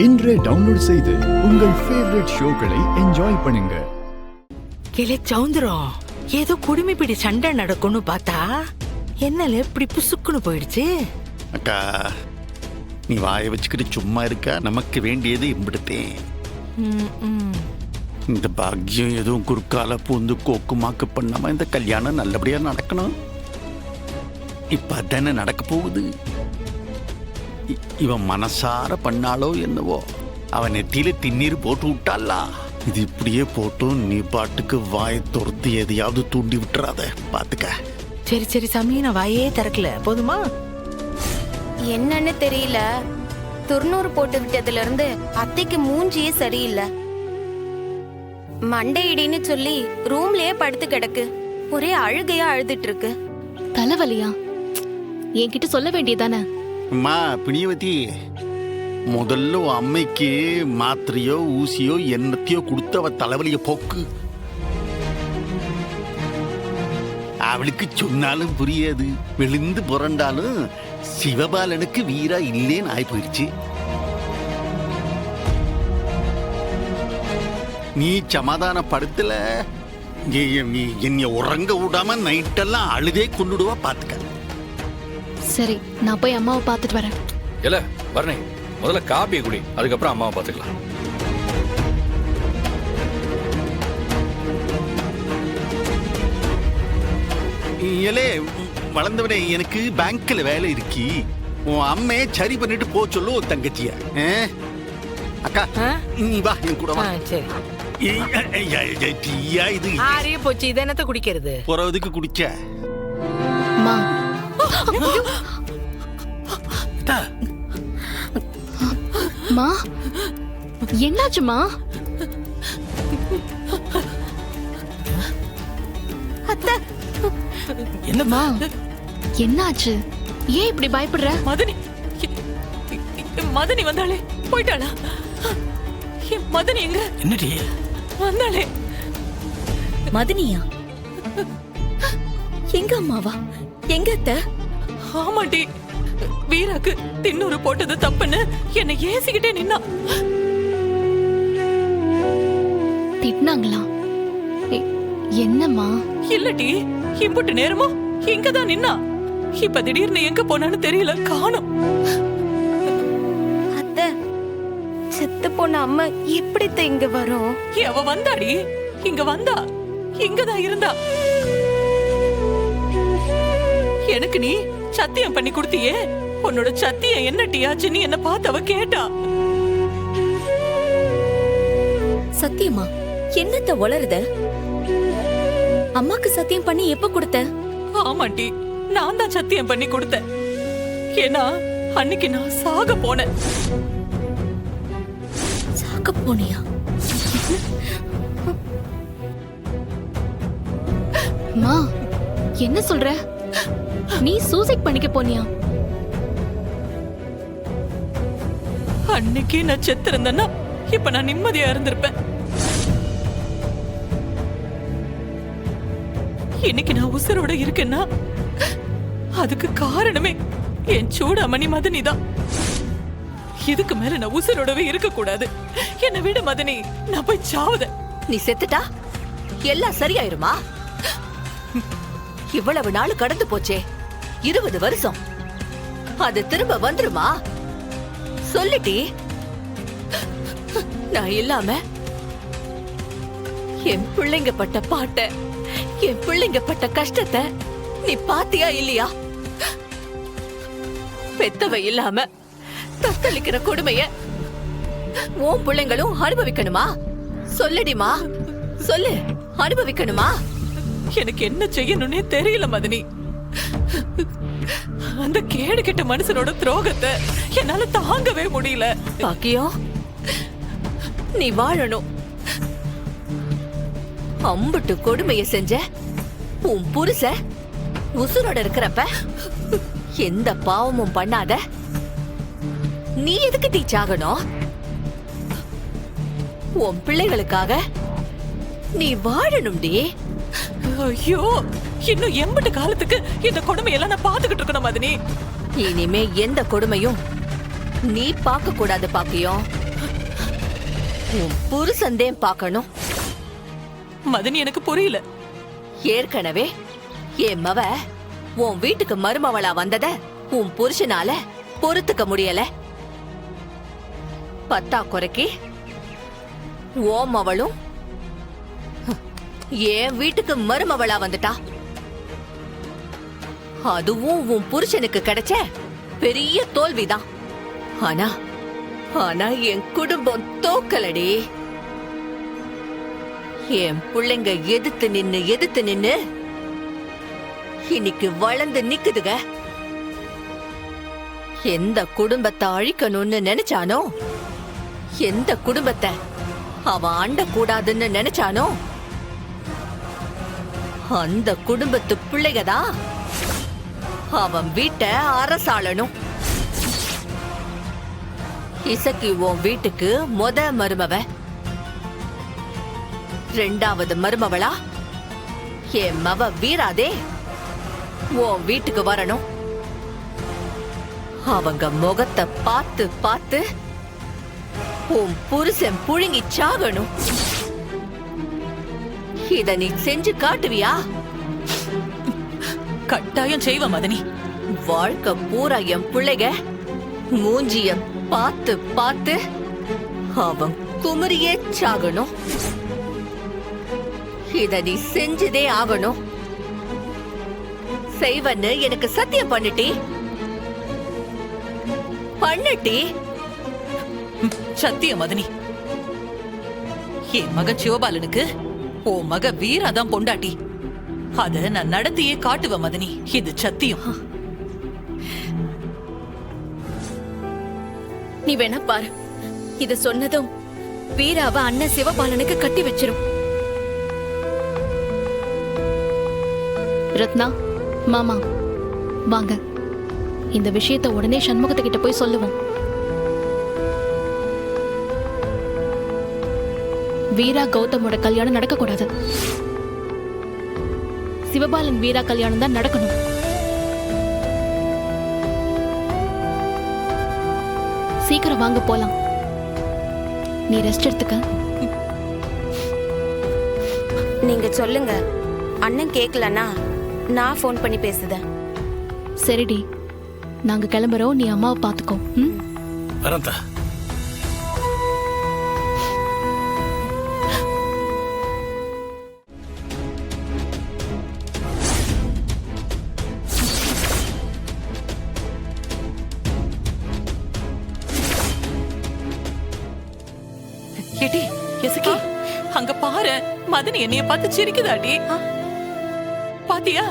இன்றே டவுன்லோட் செய்து உங்கள் ஃபேவரட் ஷோக்களை என்ஜாய் பண்ணுங்க. கிளை சவுந்தரம், ஏதோ குடுமி பிடி சண்டை நடக்கும்னு பார்த்தா என்னல இப்படி புசுக்குன்னு போயிடுச்சு. அக்கா, நீ வாயை வச்சுக்கிட்டு சும்மா இருக்கா? நமக்கு வேண்டியது இம்பிடுத்தேன். இந்த பாக்கியம் எதுவும் குறுக்கால பூந்து கோக்கு மாக்கு பண்ணாம இந்த கல்யாணம் நல்லபடியா நடக்கணும். இப்ப அதானே நடக்க போகுது. இவன் மனசார பண்ணாலோ என்னவோ, அவன் நெத்தியில திண்ணீர் போட்டு விட்டாளா? இது இப்படியே போட்டும் நீ பாட்டுக்கு வாயை துரத்து எதையாவது தூண்டி விட்டுறாத, பாத்துக்க. சரி சரி சாமி, நான் வாயே திறக்கல, போதுமா? என்னன்னு தெரியல, துர்நூறு போட்டு விட்டதுல இருந்து அத்தைக்கு மூஞ்சியே சரியில்லை. மண்டை இடின்னு சொல்லி ரூம்லயே படுத்து கிடக்கு. ஒரே அழுகையா அழுதுட்டு இருக்கு. தலைவலியா? என்கிட்ட சொல்ல வேண்டியதானே? அம்மா பிணியவதி, முதல்ல உன் அம்மைக்கு மாத்திரையோ ஊசியோ என்னத்தையோ கொடுத்து அவ தலைவலிய போக்கு. அவளுக்கு சொன்னாலும் புரியாது, விழுந்து புரண்டாலும் சிவபாலனுக்கு வீரா இல்லேன்னு ஆய் போயிடுச்சு. நீ சமாதான படுத்தல, என்னைய உறங்க விடாம நைட்டெல்லாம் அழுதே கொண்டுடுவா, பாத்துக்க. சரி, நான் போய் அம்மாவை பார்த்துட்டு வரேன். இல்ல வரணே, முதல்ல காப்பியை குடி, அதுக்கப்புறம் அம்மாவை பார்த்துக்கலாம். ஏலே வளர்ந்தவனே, எனக்கு பேங்க்ல வேலை இருக்கி, உன் அம்மையை சரி பண்ணிட்டு போ சொல்லு ஒரு தங்கச்சிய. அக்கா, நீ வா, என் கூட வா. சரி. டீயா இது? ஆறிய போச்சு, இது என்னத்த குடிக்கிறது? போறதுக்கு குடிச்ச. மா, மா, என்னாச்சுமா? என்னம்மா என்னாச்சு? ஏன் இப்படி பயப்படுற? மதனி, மதனி வந்தாளே, போயிட்டாளா? மதனி எங்க? என்னடி வந்தாளே. மதனியா? எங்க அம்மாவா? எங்க அத்தை? ஆமாண்டி, வீராக்கு தின்னூறு போட்டது தப்புன்னு என்னை ஏசிக்கிட்டே நின்னா. திட்டினாங்களா? என்னம்மா? இல்லடி, இம்புட்டு நேரமும் இங்கதான் நின்னா. இப்ப திடீர்னு எங்க போனான்னு தெரியல, காணோம். அத்தை, செத்து போன அம்மா எப்படித்த இங்க வரும்? அவ வந்தாடி, இங்க வந்தா, இங்கதான் இருந்தா. எனக்கு நீ சத்தியம் பண்ணி கொடுத்தியே, உன்னோட சத்தியம் என்னட்டியாச்சுன்னு என்ன பார்த்து அவ கேட்டா. சத்தியமா? என்னத்த வளருத? அம்மாக்கு சத்தியம் பண்ணி எப்ப கொடுத்த? ஆமாண்டி, நான் தான் சத்தியம் பண்ணி கொடுத்தேன். ஏன்னா அன்னைக்கு நான் சாக போனேன். சாக போனியா? மா, என்ன சொல்ற? நீ சூசைட் பண்ணிக்க போனியா? அன்னைக்கு நான் செத்து இருந்தேன்னா இப்ப நான் நிம்மதியா இருந்திருப்பேன். இன்னைக்கு நான் உசுரோட இருக்கேன்னா அதுக்கு காரணமே என் சூடாமணி மதனி தான். இதுக்கு மேல நான் உசுரோடவே இருக்க கூடாது. என்னை விட மதனி, நான் போய் சாவுத. நீ செத்துட்டா எல்லாம் சரியாயிருமா? இவ்வளவு நாள் கடந்து போச்சே, 20 வருஷம். அது திரும்ப வந்துருமா? சொல்லிட்டி. நான் இல்லாம என் பிள்ளைங்க பட்ட பாட்ட, என் பிள்ளைங்க பட்ட கஷ்டத்தை நீ பாத்தியா இல்லையா? பெத்தவ இல்லாம தத்தளிக்கிற கொடுமைய உன் பிள்ளைங்களும் அனுபவிக்கணுமா? சொல்லுடிமா, சொல்லு. அனுபவிக்கணுமா? எனக்கு என்ன செய்யணும்னே தெரியல மதனி. அந்த கேடு கெட்ட மனுஷனோட துரோகத்தை என்னால தாங்கவே முடியல. பாக்கியம், நீ வாழணும். அம்புட்டு கொடுமைய செஞ்ச உன் புருஷ உசுரோட இருக்கிறப்ப எந்த பாவமும் பண்ணாத நீ எதுக்கு தீச்சாகணும்? உன் பிள்ளைகளுக்காக நீ வாழணும்டி. ஐயோ, இன்னும் 80 காலத்துக்கு இந்த கொடுமையெல்லாம் நான் பாத்துக்கிட்டு இருக்கணும் மதனி. இனிமே எந்த கொடுமையும் நீ பார்க்க கூடாது பாக்கியம். உன் புருஷந்தேன் பார்க்கணும். மதனி எனக்கு புரியல. ஏற்கனவே என் மவ உன் வீட்டுக்கு மருமவளா வந்தத உன் புருஷனால பொறுத்துக்க முடியல. பத்தா குறைக்கு ஓம் அவளும் என் வீட்டுக்கு மருமவளா வந்துட்டா. அதுவும் உன் புருஷனுக்கு கிடைச்ச பெரிய தோல்விதான். ஆனா ஆனா என் குடும்பம் தோக்கலடி. என் பிள்ளைங்க எதிர்த்து நின்னு இன்னைக்கு வளர்ந்து நிக்குதுக. எந்த குடும்பத்தை அழிக்கணும்னு நினைச்சானோ, எந்த குடும்பத்தை அவன் ஆண்ட கூடாதுன்னு நினைச்சானோ, அந்த குடும்பத்து பிள்ளைகதான் அவன் வீட்டை அரசாளணும். இசக்கி உன் வீட்டுக்கு மருமவ, ரெண்டாவது மருமவளா என் மவ வீராதே உன் வீட்டுக்கு வரணும். அவங்க முகத்தை பார்த்து பார்த்து உன் புருஷன் புழுங்கி சாகணும். இத நீ செஞ்சு காட்டுவியா? கட்டாயம் செய்வ மதனி. வாழ்க்கை பூரா என் பிள்ளைக மூஞ்சிய பார்த்து பார்த்து அவன் குமரியே சாகணும். இத நீ செஞ்சதே ஆகணும். செய்வன்னு எனக்கு சத்தியம் பண்ணிட்டி. சத்திய மதனி. என் மக சிவபாலனுக்கு ஓ மக வீராதான் பொண்டாட்டி. அத நான் நடத்தியே காட்டுவேன் மதனி. இது சத்தியம். நீ வேணா பாரு, இத சொன்னதும் வீராவ அண்ணன் சிவபாலனுக்கு கட்டி வச்சிரும். ரத்னா, மாமா வாங்க, இந்த விஷயத்தை உடனே சண்முகத்துக்கிட்ட போய் சொல்லுவோம். வீரா கௌதமோட கல்யாணம் நடக்க கூடாது. சிவபாலன் வீரா கல்யாணம் தான் நடக்கணும். சீக்கிரம் வாங்க போலாம். நீ ரெஸ்ட் எடுத்துக்க. நீங்க சொல்லுங்க. அண்ணன் கேக்கலனா நான் ஃபோன் பண்ணி பேசுதேன். சரிடி, நாங்க கிளம்புறோம். நீ அம்மாவை பாத்துக்கோ. வரந்தா. ஏடி எசக்கி, அங்க பாரு, மதனி என்னைய பார்த்து சிரிக்குதாடி. பாத்தியா?